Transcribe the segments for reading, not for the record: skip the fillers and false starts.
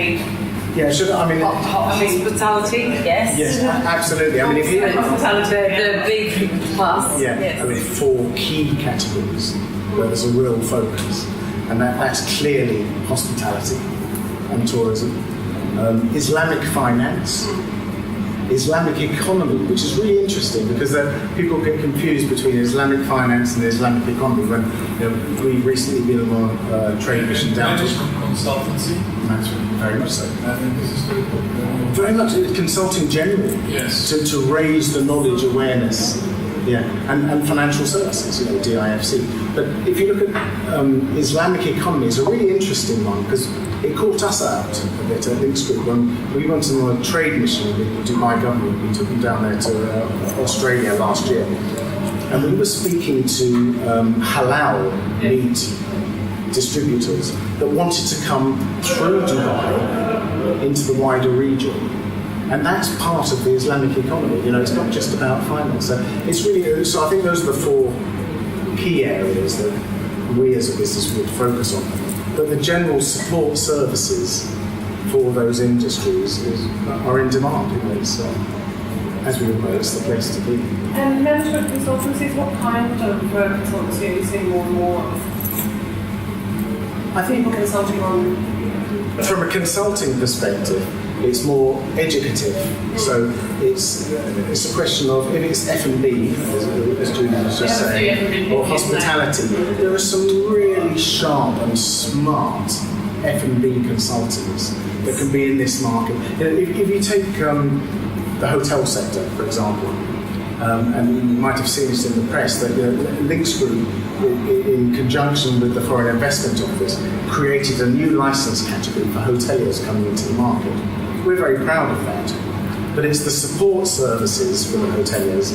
trade. Yeah, Hospitality, yes. Yes, absolutely. I mean, if you hospitality, the big plus. yeah, yes. I mean, 4 key categories where there's a real focus, and that's clearly hospitality and tourism, Islamic finance, Islamic economy, which is really interesting because people get confused between Islamic finance and Islamic economy. When we've recently been on a trade mission down to consultancy. That's very much so. I think this is Very much consulting generally. Yes. To raise the knowledge awareness. Yeah, and financial services, DIFC. But if you look at Islamic economy, it's a really interesting one because it caught us out a bit at Links Group when we went on a trade mission with the Dubai government. We took them down there to Australia last year, and we were speaking to halal meat distributors that wanted to come through Dubai into the wider region. And that's part of the Islamic economy. It's not just about finance. So it's really. So I think those are the 4 key areas that we as a business would focus on. But the general support services for those industries are in demand. As we all know, it's the place to be. And management consultancies, what kind of consultancy are you seeing more and more of? I think People consulting on. from a consulting perspective, it's more educative. So it's a question of if it's F&B, as Julie was just saying, or hospitality. There are some really sharp and smart F&B consultants that can be in this market. If you take the hotel sector, for example, and you might have seen this in the press, that Links Group, in conjunction with the Foreign Investment Office, created a new license category for hoteliers coming into the market. We're very proud of that. But it's the support services for the hoteliers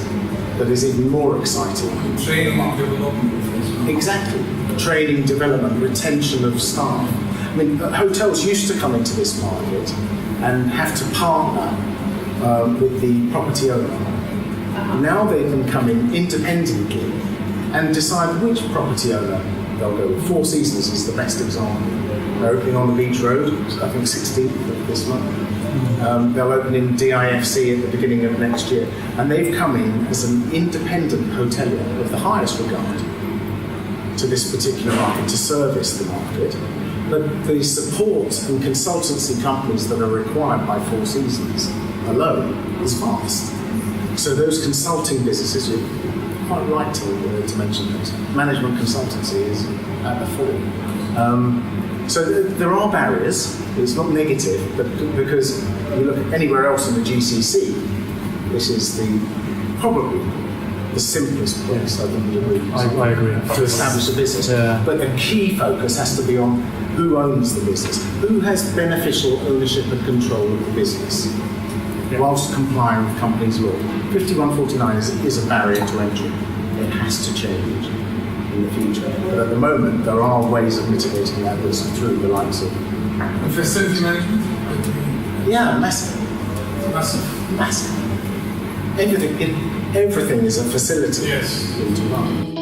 that is even more exciting. Training and development. Exactly. Training, development, retention of staff. I mean, hotels used to come into this market and have to partner with the property owner. Now they can come in independently and decide which property owner they'll go with. Four Seasons is the best example. They're opening on the Beach Road, I think 16th of this month. They'll open in DIFC at the beginning of next year. And they've come in as an independent hotelier of the highest regard to this particular market, to service the market. But the support and consultancy companies that are required by Four Seasons alone is vast. So those consulting businesses, you're quite right to mention those. Management consultancy is at the fore. So there are barriers. It's not negative, but because you look at anywhere else in the GCC, this is probably the simplest place, I think you'd agree. I agree. To establish a business. Yeah. But the key focus has to be on who owns the business, who has beneficial ownership and control of the business, whilst complying with companies' law. 5149 is a barrier to entry. It has to change in the future. But at the moment, there are ways of mitigating that risk through the likes of... And facility management? Yeah, massive. Everything is a facility Yes. in Dubai.